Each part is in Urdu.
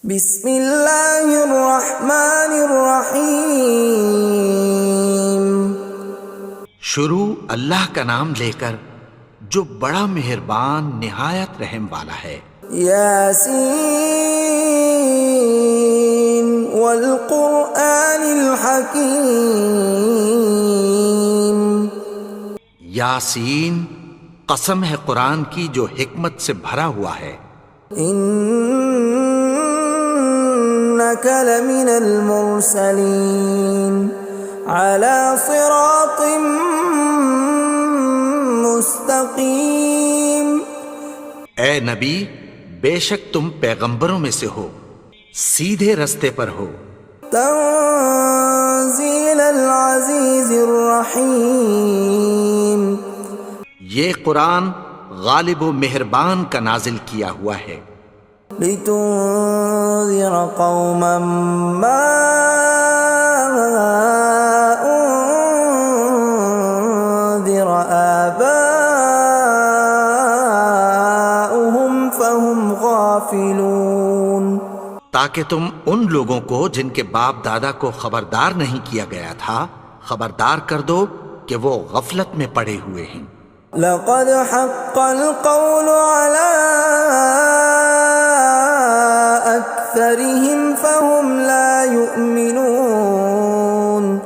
بسم اللہ الرحمن الرحیم۔ شروع اللہ کا نام لے کر جو بڑا مہربان نہایت رحم والا ہے۔ یاسین والقرآن الحکیم۔ یاسین، قسم ہے قرآن کی جو حکمت سے بھرا ہوا ہے۔ انک لمن المرسلین علی صراط مستقیم۔ اے نبی، بے شک تم پیغمبروں میں سے ہو، سیدھے رستے پر ہو۔ تنزیل العزیز الرحیم۔ یہ قرآن غالب و مہربان کا نازل کیا ہوا ہے۔ لتنذر قوما ما انذر آباؤهم فهم غافلون۔ تاکہ تم ان لوگوں کو جن کے باپ دادا کو خبردار نہیں کیا گیا تھا خبردار کر دو کہ وہ غفلت میں پڑے ہوئے ہیں۔ لقد حق القول على أكثرهم فهم لا يؤمنون۔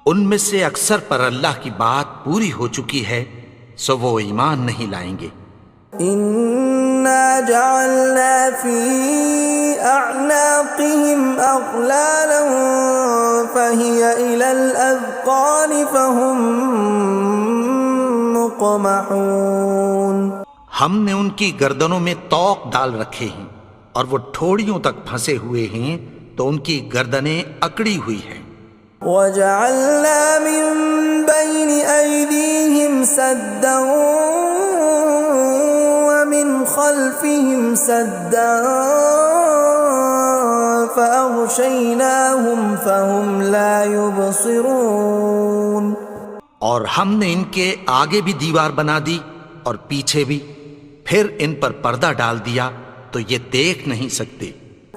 ان میں سے اکثر پر اللہ کی بات پوری ہو چکی ہے سو وہ ایمان نہیں لائیں گے۔ إنا جعلنا في أعناقهم أغلالا فهي إلى الأذقان فهم مقمحون۔ ہم نے ان کی گردنوں میں طوق ڈال رکھے ہیں اور وہ ٹھوڑیوں تک پھنسے ہوئے ہیں تو ان کی گردنیں اکڑی ہوئی ہیں۔ وَجَعَلْنَا مِن بَيْنِ أَيْدِيهِمْ سَدًّا وَمِنْ خَلْفِهِمْ سَدًّا فَأَغْشَيْنَاهُمْ فَهُمْ لَا يُبْصِرُونَ۔ اور ہم نے ان کے آگے بھی دیوار بنا دی اور پیچھے بھی، پھر ان پر پردہ ڈال دیا تو یہ دیکھ نہیں سکتے۔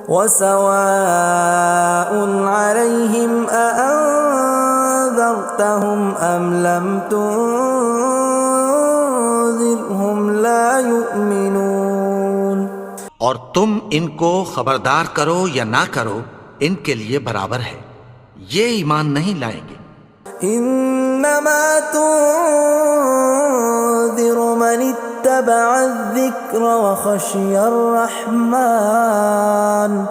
وَسَوَاءٌ عَلَيْهِمْ أَأَنذَرْتَهُمْ أَمْ لَمْ تُنذِرْهُمْ لَا يُؤْمِنُونَ۔ اور تم ان کو خبردار کرو یا نہ کرو ان کے لیے برابر ہے، یہ ایمان نہیں لائیں گے۔ انما تنذر من اتبع الذکر وخشی الرحمن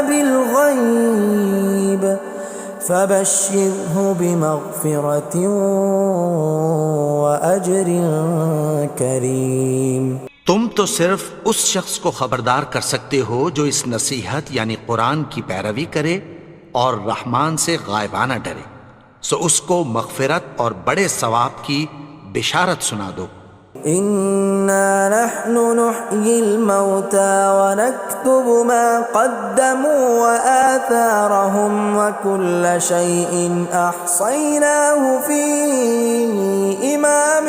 بالغیب فبشرہ بمغفرۃ واجر کریم۔ تم تو صرف اس شخص کو خبردار کر سکتے ہو جو اس نصیحت یعنی قرآن کی پیروی کرے اور رحمان سے غائبانہ ڈرے، سو اس کو مغفرت اور بڑے ثواب کی بشارت سنا دو۔ اِنَّا نَحْنُ نُحْيِي الْمَوْتَى وَنَكْتُبُ مَا قَدَّمُوا وَآثَارَهُمْ وَكُلَّ شَيْءٍ أَحْصَيْنَاهُ فِي إِمَامٍ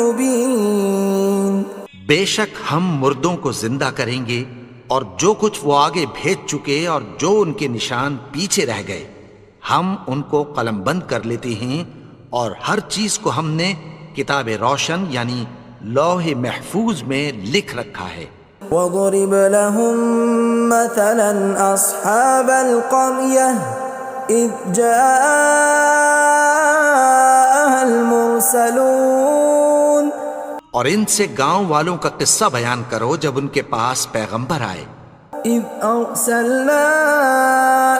مُبِينٍ۔ بے شک ہم مردوں کو زندہ کریں گے اور جو کچھ وہ آگے بھیج چکے اور جو ان کے نشان پیچھے رہ گئے ہم ان کو قلم بند کر لیتے ہیں، اور ہر چیز کو ہم نے کتاب روشن یعنی لوح محفوظ میں لکھ رکھا ہے۔ وَضُرِبْ لَهُم مَّثَلًا أَصْحَابَ الْقَرْيَةِ إِذْ جَاءَهَا الْمُرْسَلُونَ۔ اور ان سے گاؤں والوں کا قصہ بیان کرو جب ان کے پاس پیغمبر آئے۔ إِذْ أَرْسَلْنَا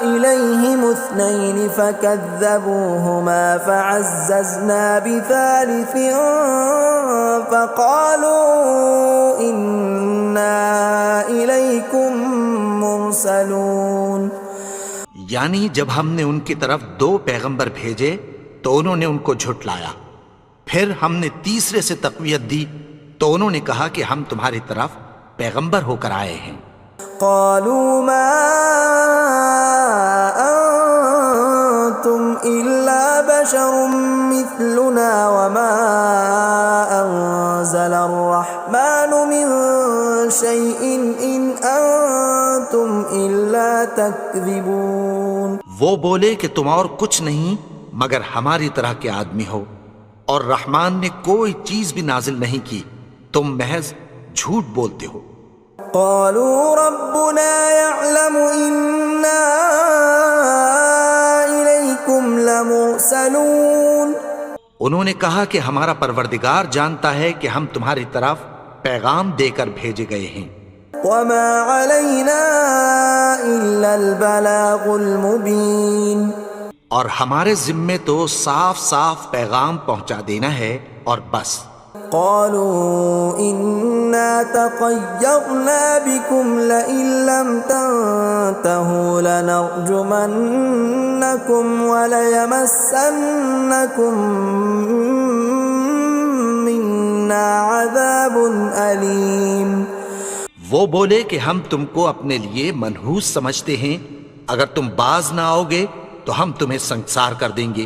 إِلَيْهِمُ اثْنَيْنِ فَكَذَّبُوهُمَا فَعَزَّزْنَا بِثَالِثٍ فَقَالُوا إِنَّا إِلَيْكُمْ مُرْسَلُونَ۔ یعنی جب ہم نے ان کی طرف دو پیغمبر بھیجے تو انہوں نے ان کو جھٹلایا، پھر ہم نے تیسرے سے تقویت دی تو انہوں نے کہا کہ ہم تمہاری طرف پیغمبر ہو کر آئے ہیں۔ قالوا ما انتم الا بشر مثلنا وما انزل الرحمن من شيء إن أنتم إلا تكذبون. وہ بولے کہ تم اور کچھ نہیں مگر ہماری طرح کے آدمی ہو، اور رحمان نے کوئی چیز بھی نازل نہیں کی، تم محض جھوٹ بولتے ہو. قالوا ربنا يعلم إنا إليكم لمرسلون. انہوں نے کہا کہ ہمارا پروردگار جانتا ہے کہ ہم تمہاری طرف پیغام دے کر بھیجے گئے ہیں. وما علينا إلا البلاغ المبين. اور ہمارے ذمے تو صاف صاف پیغام پہنچا دینا ہے اور بس. قالوا إنا تطيرنا بكم لئن لم تنتهوا لنرجمنكم وليمسنكم منا عذاب أليم. وہ بولے کہ ہم تم کو اپنے لیے منحوس سمجھتے ہیں، اگر تم باز نہ آؤ گے تو ہم تمہیں سنسار کر دیں گے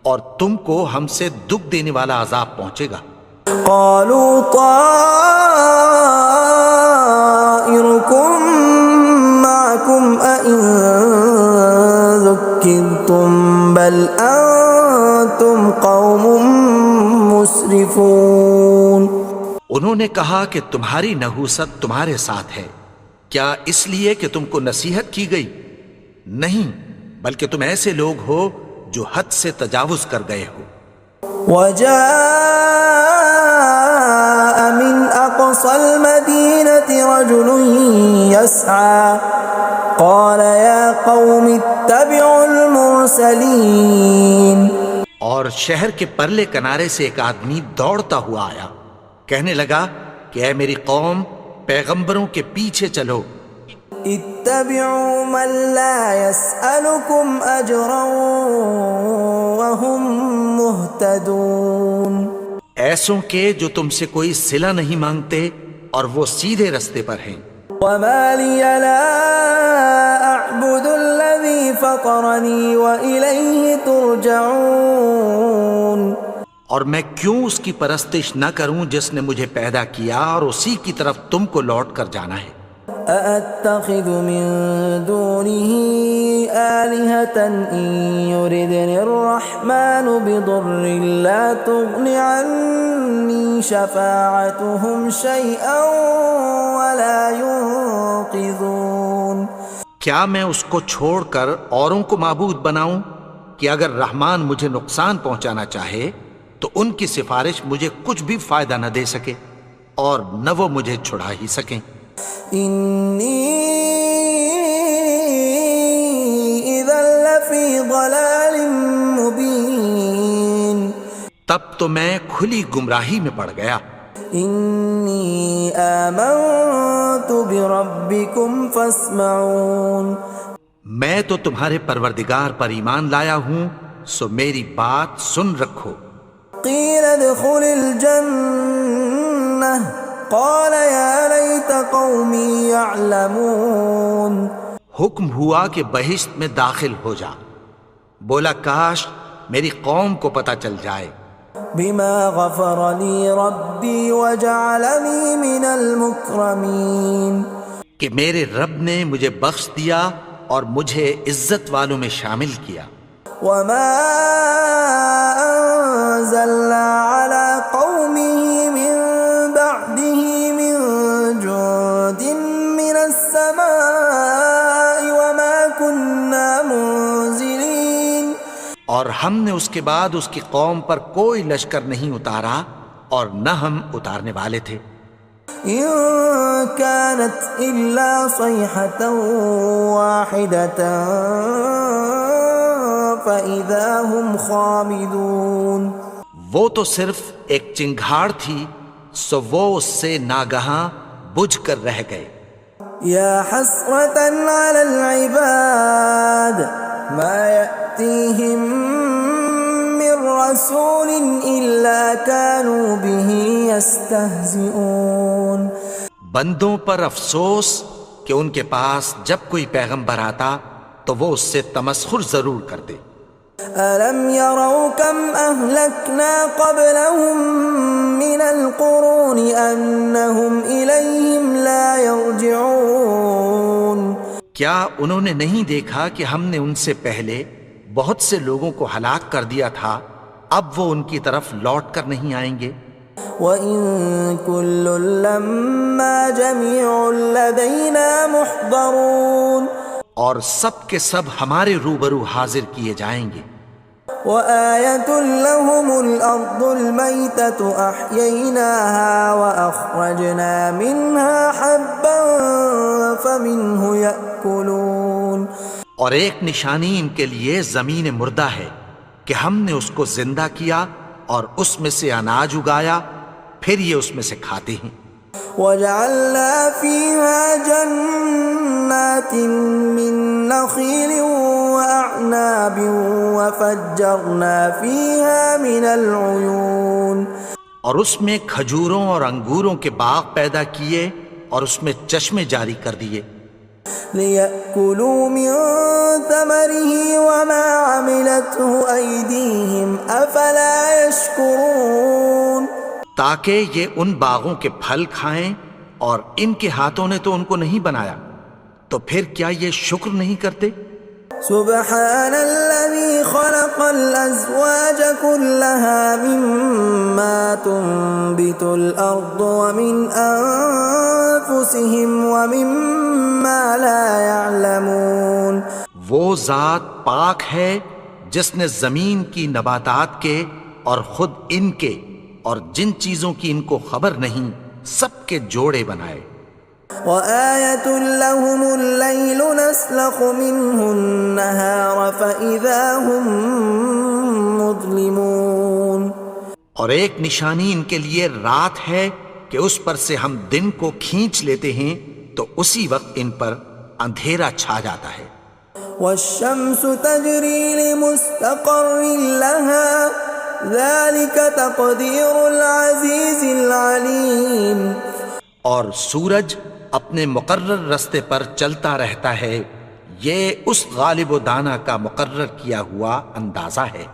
اور تم کو ہم سے دکھ دینے والا عذاب پہنچے گا. قالوا طائركم معكم أئن ذكرتم بل أنتم قوم مسرفون. انہوں نے کہا کہ تمہاری نحوست تمہارے ساتھ ہے، کیا اس لیے کہ تم کو نصیحت کی گئی؟ نہیں، بلکہ تم ایسے لوگ ہو جو حد سے تجاوز کر گئے ہو. وجاء من أقصى المدينة رجل يسعى قال يا قوم اتبعوا المرسلين. اور شہر کے پرلے کنارے سے ایک آدمی دوڑتا ہوا آیا، کہنے لگا کہ اے میری قوم، پیغمبروں کے پیچھے چلو. اتبعوا من لا يسألكم أجرا وهم مهتدون. ایسوں کے جو تم سے کوئی صلہ نہیں مانگتے اور وہ سیدھے رستے پر ہیں. وما لي لا أعبد الذي فطرني وإليه ترجعون. اور میں کیوں اس کی پرستش نہ کروں جس نے مجھے پیدا کیا اور اسی کی طرف تم کو لوٹ کر جانا ہے. أأتخذ من دونه آلهة إن يردني الرحمن بضر لا تغن عني شفاعتهم شيئا ولا ينقذون. کیا میں اس کو چھوڑ کر اوروں کو معبود بناؤں کہ اگر رحمان مجھے نقصان پہنچانا چاہے تو ان کی سفارش مجھے کچھ بھی فائدہ نہ دے سکے اور نہ وہ مجھے چھڑا ہی سکیں. إني إذا لفي ضلال مبين. تب تو میں کھلی گمراہی میں پڑ گیا. إني آمنت بربكم فاسمعون. میں تو تمہارے پروردگار پر ایمان لایا ہوں، سو میری بات سن رکھو. قيل ادخل الجنة قال يا ليت قومي يعلمون. حکم ہوا کہ بہشت میں داخل ہو جا. بولا کاش میری قوم کو پتہ چل جائے. بما غفر لي ربي وجعلني من المكرمين. کہ میرے رب نے مجھے بخش دیا اور مجھے عزت والوں میں شامل کیا. وما أنزلنا على قومه من بعده من جند من السماء وما كنا منزلين. اور ہم نے اس کے بعد اس کی قوم پر کوئی لشکر نہیں اتارا اور نہ ہم اتارنے والے تھے. إن كانت إلا صيحة واحدة فإذا هم خامدون. وہ تو صرف ایک چنگھاڑ تھی، سو وہ اس سے ناگہاں بجھ کر رہ گئے. يا حسرة على العباد ما يأتيهم من رسول إلا كانوا به يستهزئون. بندوں پر افسوس کہ ان کے پاس جب کوئی پیغمبر آتا تو وہ اس سے تمسخر ضرور کرتے. ألم يروا كم أهلكنا قبلهم من القرون أنهم إليهم لا يرجعون کیا انہوں نے نہیں دیکھا کہ ہم نے ان سے پہلے بہت سے لوگوں کو ہلاک کر دیا تھا، اب وہ ان کی طرف لوٹ کر نہیں آئیں گے؟ وَإِن كُلٌّ لَّمَّا جَمِيعٌ لَّدَيْنَا مُحْضَرُونَ اور سب کے سب ہمارے روبرو حاضر کیے جائیں گے۔ وَآيَةٌ لَّهُمُ الْأَرْضُ الْمَيْتَةُ أَحْيَيْنَاهَا وَأَخْرَجْنَا مِنْهَا حَبًّا فَمِنْهُ يَأْكُلُونَ اور ایک نشانی ان کے لیے زمین مردہ ہے کہ ہم نے اس کو زندہ کیا اور اس میں سے اناج اگایا، پھر یہ اس میں سے کھاتے ہیں۔ وَجَعَلْنَا فِيهَا جَنَّاتٍ مِّن نَّخِيلٍ وَأَعْنَابٍ وَفَجَّرْنَا فِيهَا مِنَ الْعُيُونِ اور اس میں کھجوروں اور انگوروں کے باغ پیدا کیے اور اس میں چشمے جاری کر دیے، لِيَأْكُلُوا مِن ثَمَرِهِ وَمَا عَمِلَتْهُ أَيْدِيهِمْ أَفَلَا يَشْكُرُونَ تاکہ یہ ان باغوں کے پھل کھائیں، اور ان کے ہاتھوں نے تو ان کو نہیں بنایا، تو پھر کیا یہ شکر نہیں کرتے؟ سبحان الذي خلق الأزواج كلها مما تنبت الأرض ومن أنفسهم ومما لا يعلمون وہ ذات پاک ہے جس نے زمین کی نباتات کے اور خود ان کے اور جن چیزوں کی ان کو خبر نہیں سب کے جوڑے بنائے۔ وَآيَةٌ لَّهُمُ اللَّيْلُ نَسْلَخُ مِنْهُ النَّهَارَ فَإِذَا هُم مُظْلِمُونَ اور ایک نشانی ان کے لیے رات ہے کہ اس پر سے ہم دن کو کھینچ لیتے ہیں تو اسی وقت ان پر اندھیرا چھا جاتا ہے۔ وَالشَّمْسُ تَجْرِي لِمُسْتَقَرٍّ لَّهَا ذَلِكَ تَقْدِيرُ الْعَزِيزِ الْعَلِيمِ اور سورج اپنے مقرر رستے پر چلتا رہتا ہے، یہ اس غالب و دانا کا مقرر کیا ہوا اندازہ ہے۔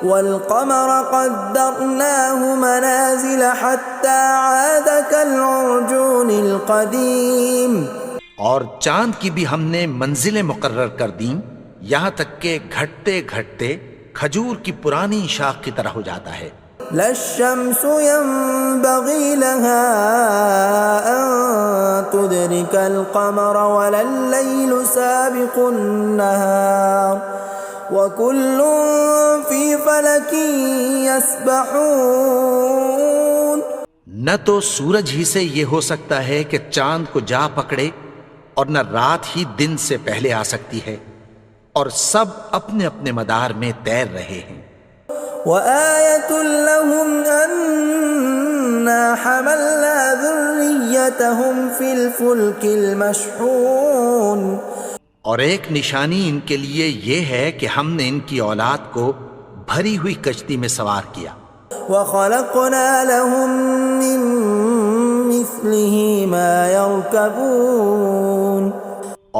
وَالْقَمَرَ قَدَّرْنَاهُ مَنَازِلَ حَتَّى عَادَ كَالْعُرْجُونِ الْقَدِيمِ اور چاند کی بھی ہم نے منزلیں مقرر کر دیں، یہاں تک کہ گھٹتے گھٹتے کھجور کی پرانی شاخ کی طرح ہو جاتا ہے۔ لا الشمس ينبغي لها أن تدرك القمر ولا الليل سابق النهار وكل في فلك يسبحون نہ تو سورج ہی سے یہ ہو سکتا ہے کہ چاند کو جا پکڑے، اور نہ رات ہی دن سے پہلے آ سکتی ہے، اور سب اپنے اپنے مدار میں تیر رہے ہیں۔ وَآيَةٌ لَّهُمْ أَنَّا حَمَلْنَا ذُرِّيَّتَهُمْ فِي الْفُلْكِ الْمَشْحُونِ اور ایک نشانی ان کے لیے یہ ہے کہ ہم نے ان کی اولاد کو بھری ہوئی کشتی میں سوار کیا۔ وَخَلَقْنَا لَهُم مِّن مِّثْلِهِ مَا يَرْكَبُونَ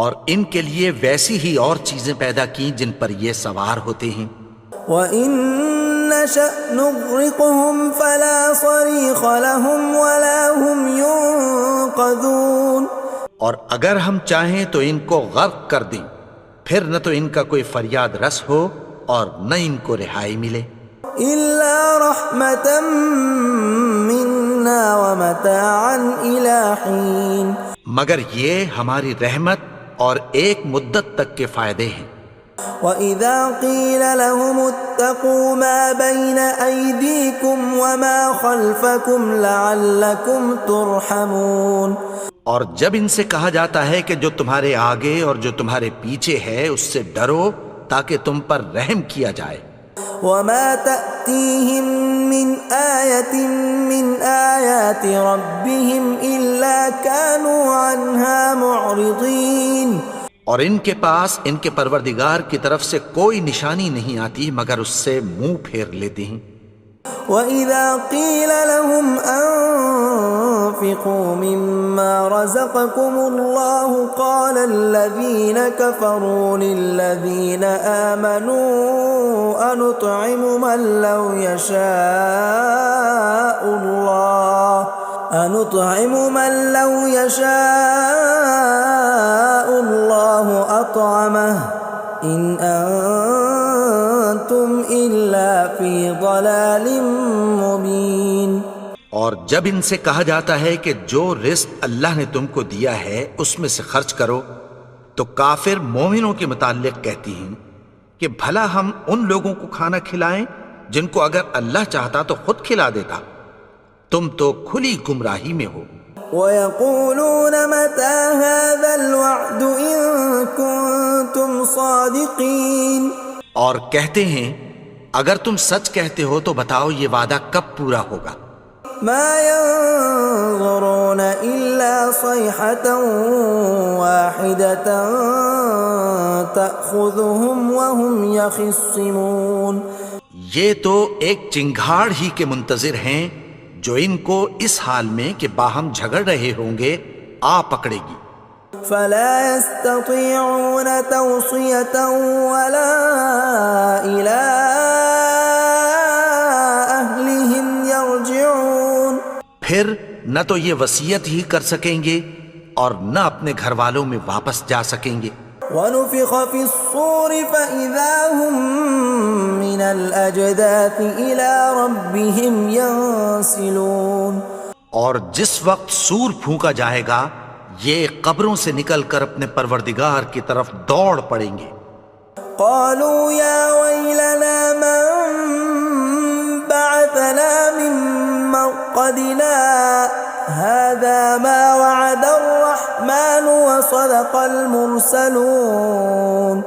اور ان کے لیے ویسی ہی اور چیزیں پیدا کی جن پر یہ سوار ہوتے ہیں۔ وَإِن نَّشَأْ نُغْرِقْهُمْ فَلَا صَرِيخَ لَهُمْ وَلَا هُمْ يُنقَذُونَ اور اگر ہم چاہیں تو ان کو غرق کر دیں، پھر نہ تو ان کا کوئی فریاد رس ہو اور نہ ان کو رہائی ملے۔ إِلَّا رَحْمَةً مِّنَّا وَمَتَاعًا إِلَىٰ حِينٍ مگر یہ ہماری رحمت اور ایک مدت تک کے فائدے ہیں۔ وَإِذَا قِيلَ لَهُمُ اتَّقُوا مَا بَيْنَ أَيْدِيكُمْ وَمَا خَلْفَكُمْ لَعَلَّكُمْ تُرْحَمُونَ اور جب ان سے کہا جاتا ہے کہ جو تمہارے آگے اور جو تمہارے پیچھے ہے اس سے ڈرو تاکہ تم پر رحم کیا جائے۔ وَمَا تَأْتِيهِم مِّنْ آيَةٍ مِّنْ آيَاتِ رَبِّهِمْ إِلَّا كَانُوا عَنْهَا مُعْرِضِينَ اور ان کے پاس ان کے پروردگار کی طرف سے کوئی نشانی نہیں آتی مگر اس سے منہ پھیر لیتے ہیں۔ وَإِذَا قِيلَ لَهُمْ وأنفقوا مما رزقكم الله قال الذين كفروا للذين آمنوا أنطعم من لو يشاء الله أطعمه إن أنتم إلا في ضلال مبين۔ اور جب ان سے کہا جاتا ہے کہ جو رزق اللہ نے تم کو دیا ہے اس میں سے خرچ کرو، تو کافر مومنوں کے متعلق کہتی ہیں کہ بھلا ہم ان لوگوں کو کھانا کھلائیں جن کو اگر اللہ چاہتا تو خود کھلا دیتا، تم تو کھلی گمراہی میں ہو۔ وَيَقُولُونَ مَتَى هَذَا الْوَعْدُ إِن كُنتُمْ صَادِقِينَ، اور کہتے ہیں اگر تم سچ کہتے ہو تو بتاؤ یہ وعدہ کب پورا ہوگا۔ مَا يَنظُرُونَ إِلَّا صَيْحَةً وَاحِدَةً تَأْخُذُهُمْ وَهُمْ يَخِصِّمُونَ، یہ تو ایک چنگھاڑ ہی کے منتظر ہیں جو ان کو اس حال میں کہ باہم جھگڑ رہے ہوں گے آ پکڑے گی۔ فَلَا يَسْتَطِيعُونَ تَوْصِيَةً وَلَا إِلَىٰ أَهْلِهِمْ يَرْجِعُونَ، پھر نہ تو یہ وصیت ہی کر سکیں گے اور نہ اپنے گھر والوں میں واپس جا سکیں گے۔ وَنُفِخَ فِي الصُّورِ فَإِذَا هُم مِّنَ الْأَجْدَاثِ إِلَىٰ رَبِّهِمْ يَنسِلُونَ، اور جس وقت سور پھونکا جائے گا یہ قبروں سے نکل کر اپنے پروردگار کی طرف دوڑ پڑیں گے۔ قَالُوا يَا وَيْلَنَا مَن بَعَثَنَا مِن مَّرْقَدِنَا هَٰذَا مَا وَعَدَ الرَّحْمَٰنُ وَصَدَقَ الْمُرْسَلُونَ،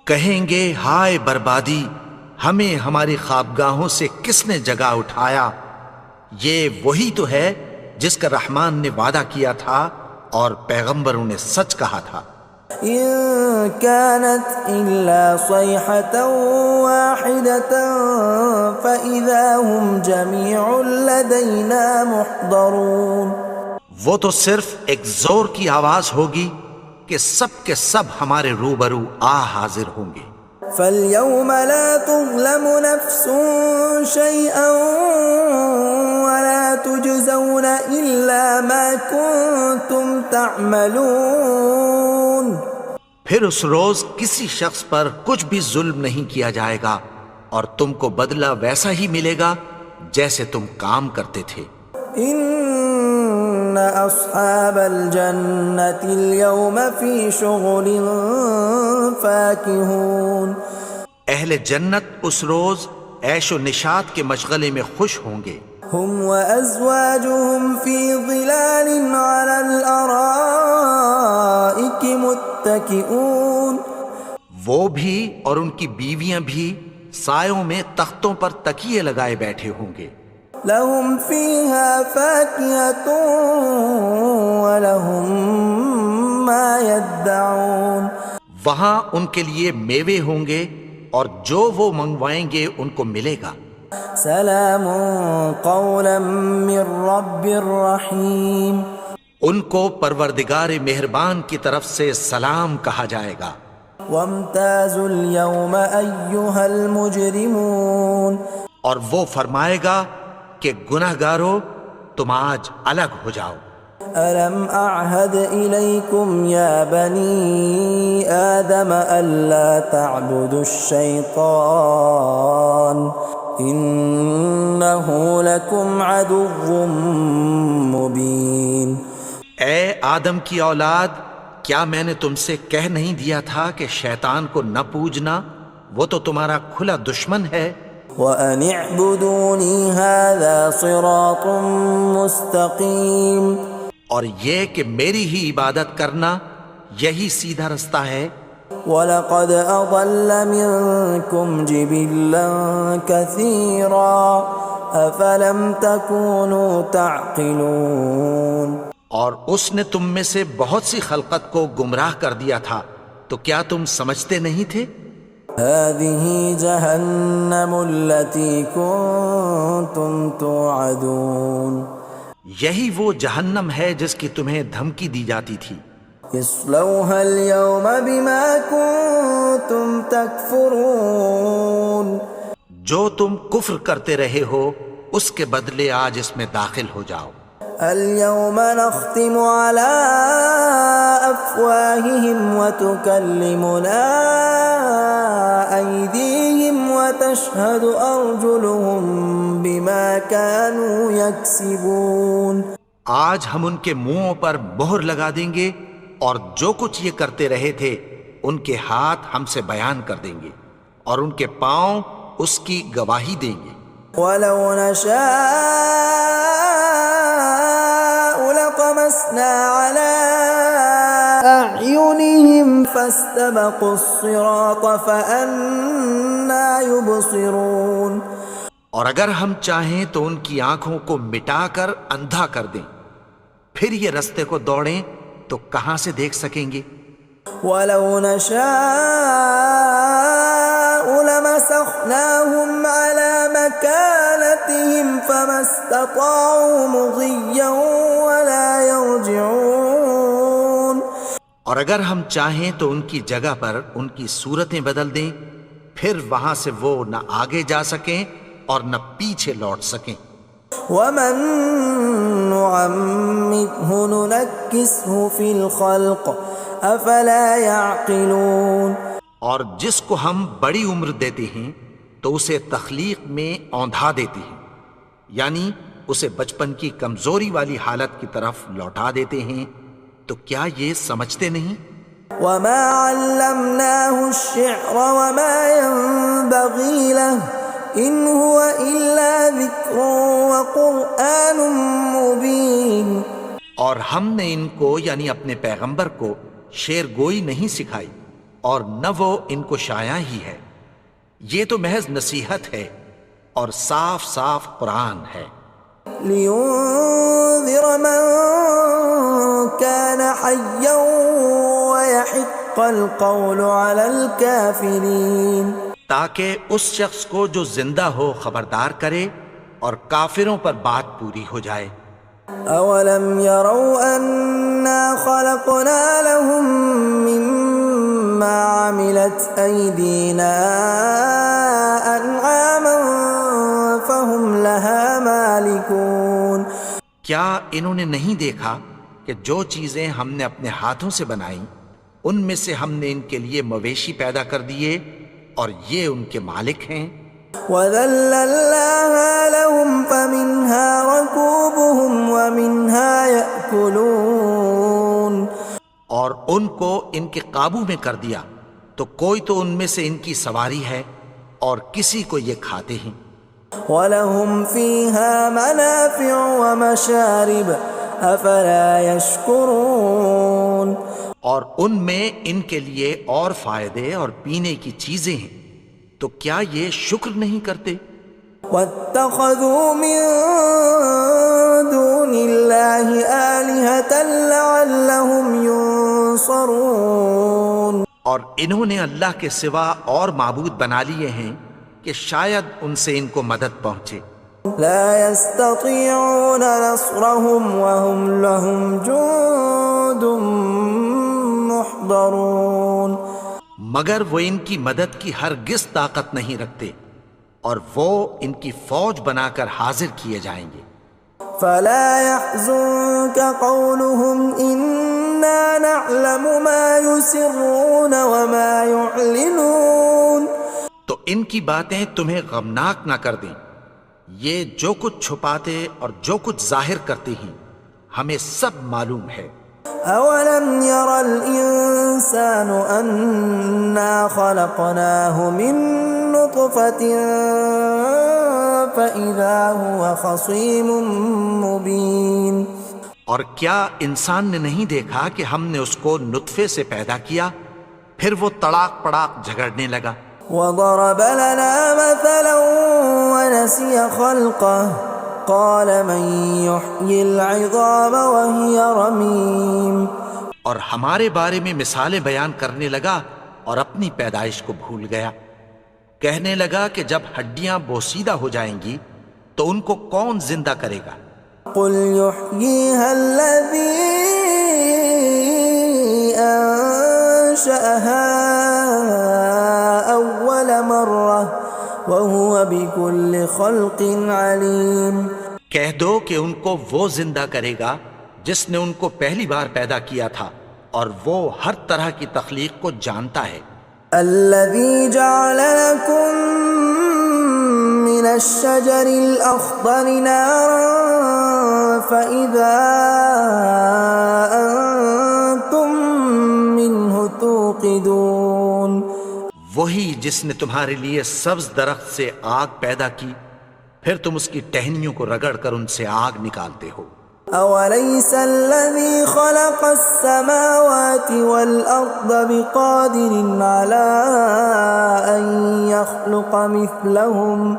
کہیں گے ہائے بربادی، ہمیں ہماری خوابگاہوں سے کس نے جگا اٹھایا، یہ وہی تو ہے جس کا رحمان نے وعدہ کیا تھا اور پیغمبروں نے سچ کہا تھا۔ إِن كَانَتْ إِلَّا صَيْحَةً وَاحِدَةً فَإِذَا هُمْ جَمِيعٌ لَدَيْنَا مُحْضَرُونَ، وہ تو صرف ایک زور کی آواز ہوگی کہ سب کے سب ہمارے روبرو آ حاضر ہوں گے۔ فَالْيَوْمَ لَا تُظْلَمُ نَفْسٌ شَيْئًا وَلَا تُجْزَوْنَ إِلَّا مَا كُنتُمْ تَعْمَلُونَ، پھر اس روز کسی شخص پر کچھ بھی ظلم نہیں کیا جائے گا اور تم کو بدلہ ویسا ہی ملے گا جیسے تم کام کرتے تھے۔ إِنَّ أَصْحَابَ الْجَنَّةِ الْيَوْمَ فِي شُغُلٍ فَاكِهُونَ، اہل جنت اس روز عیش و نشاط کے مشغلے میں خوش ہوں گے۔ هُمْ وَأَزْوَاجُهُمْ فِي ظِلَالٍ عَلَى الْأَرَائِكِ مُتَّكِئُونَ، وہ بھی اور ان کی بیویاں بھی سایوں میں تختوں پر تکیے لگائے بیٹھے ہوں گے۔ لَهُمْ فِيهَا فَاكِهَةٌ وَلَهُمْ مَا يَدَّعُونَ، وہاں ان کے لیے میوے ہوں گے اور جو وہ منگوائیں گے ان کو ملے گا۔ سلام قولا من رب رحیم، ان کو پروردگار مہربان کی طرف سے سلام کہا جائے گا۔ وامتازوا اليوم ایھا المجرمون، اور وہ فرمائے گا کہ گنہگارو تم آج الگ ہو جاؤ۔ ألم أعهد إليكم يا بني آدم ألا تعبدوا الشيطان إنه لكم عدو مبين۔ اے آدم کی اولاد، کیا میں نے تم سے کہہ نہیں دیا تھا کہ شیطان کو نہ پوجنا، وہ تو تمہارا کھلا دشمن ہے۔ وَأَنِ اعْبُدُونِي هَذَا صِرَاطٌ مُسْتَقِيمٌ، اور یہ کہ میری ہی عبادت کرنا یہی سیدھا رستہ ہے۔ وَلَقَدْ أَضَلَّ مِنْكُمْ جِبِلًّا كَثِيرًا أَفَلَمْ تَكُونُوا تَعْقِلُونَ، اور اس نے تم میں سے بہت سی خلقت کو گمراہ کر دیا تھا، تو کیا تم سمجھتے نہیں تھے؟ هَذِهِ جَهَنَّمُ الَّتِي كُنْتُمْ تُوعَدُونَ، یہی وہ جہنم ہے جس کی تمہیں دھمکی دی جاتی تھی. اصلوها اليوم بما كنتم تكفرون. جو تم کفر کرتے رہے ہو اس کے بدلے آج اس میں داخل ہو جاؤ. اليوم نختم على أفواههم وتكلمنا أيديهم وتشهد أرجلهم بما كانوا يكسبون. آج ہم ان کے منہوں پر مہر لگا دیں گے اور جو کچھ یہ کرتے رہے تھے ان کے ہاتھ ہم سے بیان کر دیں گے اور ان کے پاؤں اس کی گواہی دیں گے. ولو نشاء لطمسنا على أعينهم فاستبقوا الصراط فأنى يبصرون. اور اگر ہم چاہیں تو ان کی آنکھوں کو مٹا کر اندھا کر دیں، پھر یہ رستے کو دوڑیں تو کہاں سے دیکھ سکیں گے. ولو نشاء لمسخناهم على مكانتهم فما استطاعوا مضيا ولا يرجعون. اور اگر ہم چاہیں تو ان کی جگہ پر ان کی صورتیں بدل دیں، پھر وہاں سے وہ نہ آگے جا سکیں اور نہ پیچھے لوٹ سکیں. ومن نعمره ننكسه في الخلق افلا يعقلون. اور جس کو ہم بڑی عمر دیتے ہیں تو اسے تخلیق میں اوندھا دیتے ہیں، یعنی اسے بچپن کی کمزوری والی حالت کی طرف لوٹا دیتے ہیں. تو کیا یہ سمجھتے نہیں؟ وما علمناه الشعر وما ينبغي له ان هو الا ذکر وقرآن مبین. اور ہم نے ان کو یعنی اپنے پیغمبر کو شعر گوئی نہیں سکھائی اور نہ وہ ان کو شایع ہی ہے، یہ تو محض نصیحت ہے اور صاف صاف قرآن ہے. لينذر من كان حيا ويحق القول على الكافرين. تاکہ اس شخص کو جو زندہ ہو خبردار کرے اور کافروں پر بات پوری ہو جائے. اولم يروا انا خلقنا لهم مما عملت ايدينا انعاما فهم لها مالكون. کیا انہوں نے نہیں دیکھا کہ جو چیزیں ہم نے اپنے ہاتھوں سے بنائیں ان میں سے ہم نے ان کے لیے مویشی پیدا کر دیے اور یہ ان کے مالک ہیں. وَذَلَّلْنَاهَا لَهُمْ فَمِنْهَا رَكُوبُهُمْ وَمِنْهَا يَأْكُلُونَ. اور ان کو ان کے قابو میں کر دیا تو کوئی تو ان میں سے ان کی سواری ہے اور کسی کو یہ کھاتے ہیں. وَلَهُمْ فِيهَا مَنَافِعُ وَمَشَارِبُ أَفَلَا يَشْكُرُونَ. اور ان میں ان کے لیے اور فائدے اور پینے کی چیزیں ہیں، تو کیا یہ شکر نہیں کرتے؟ وَاتَّخَذُوا مِن دُونِ اللَّهِ آلِهَةً لَعَلَّهُمْ يُنصَرُونَ. اور انہوں نے اللہ کے سوا اور معبود بنا لیے ہیں کہ شاید ان سے ان کو مدد پہنچے. لا يستطيعون نصرهم وهم لهم جند محضرون. مگر وہ ان کی مدد کی ہرگز طاقت نہیں رکھتے اور وہ ان کی فوج بنا کر حاضر کیے جائیں گے. فلا يحزنك قولهم إنا نعلم ما يسرون وما يعلنون. تو ان کی باتیں تمہیں غمناک نہ کر دیں، یہ جو کچھ چھپاتے اور جو کچھ ظاہر کرتے ہیں ہمیں سب معلوم ہے. أولم ير الإنسان أنا خلقناه من نطفة فإذا هو خصيم مبين. اور کیا انسان نے نہیں دیکھا کہ ہم نے اس کو نطفے سے پیدا کیا پھر وہ تڑاک پڑاک جھگڑنے لگا. وضرب لنا مثلا ونسي خلقه قال من يحيي العظام وهي رميم. اور ہمارے بارے میں مثالیں بیان کرنے لگا اور اپنی پیدائش کو بھول گیا. کہنے لگا کہ جب ہڈیاں بوسیدہ ہو جائیں گی تو ان کو کون زندہ کرے گا قل يحييها الذي أنشأها أول مرة وهو بكل خلق عليم. کہہ دو کہ ان کو وہ زندہ کرے گا جس نے ان کو پہلی بار پیدا کیا تھا اور وہ ہر طرح کی تخلیق کو جانتا ہے. الذي جعل لكم من الشجر الأخضر نارا فإذا أنتم منه توقدون. وہی جس نے تمہارے لیے سبز درخت سے آگ پیدا کی پھر تم اس کی ٹہنیوں کو رگڑ کر ان سے آگ نکالتے ہو. أوليس الذي خلق السماوات والأرض بقادر على أن يخلق مثلهم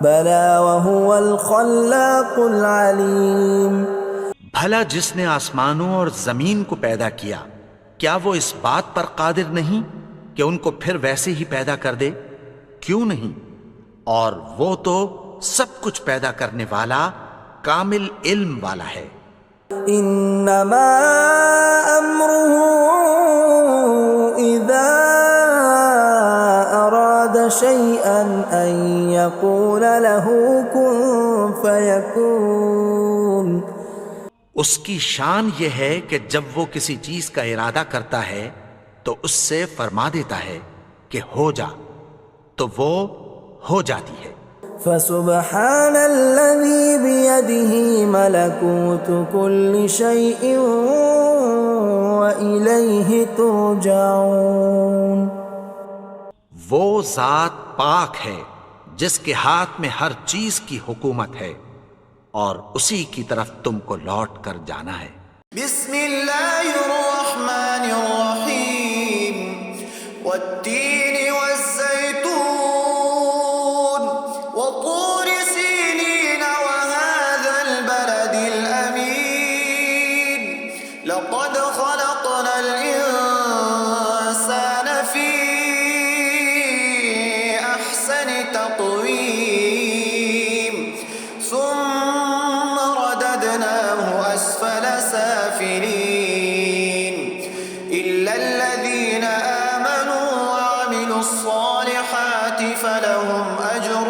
بلى وهو الخلاق العليم. بھلا جس نے آسمانوں اور زمین کو پیدا کیا کیا وہ اس بات پر قادر نہیں کہ ان کو پھر ویسے ہی پیدا کر دے؟ کیوں نہیں؟ اور وہ تو سب کچھ پیدا کرنے والا کامل علم والا ہے. انما امره اذا اراد شيئا ان يقول له كن فيكون. اس کی شان یہ ہے کہ جب وہ کسی چیز کا ارادہ کرتا ہے تو اس سے فرما دیتا ہے کہ ہو جا تو وہ ہو جاتی ہے. فسبحان الذي بيده ملكوت كل شيء وإليه ترجعون. وہ ذات پاک ہے جس کے ہاتھ میں ہر چیز کی حکومت ہے اور اسی کی طرف تم کو لوٹ کر جانا ہے. بسم اللہ الرحمن الرحیم والتین والزیتون وطور سینین وهذا البلد الامین لقد خلقنا الانسان فی احسن تقویم ثم رددناه اسفل سافلين إلا الذين آمنوا وعملوا الصالحات فلهم أجر